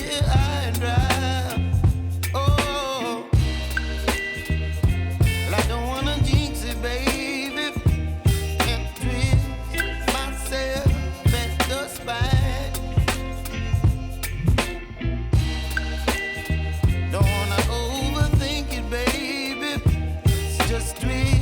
here high and dry. Oh, well, I don't wanna jinx it, baby, and twist myself at the spine. Don't wanna overthink it, baby. It's just twist.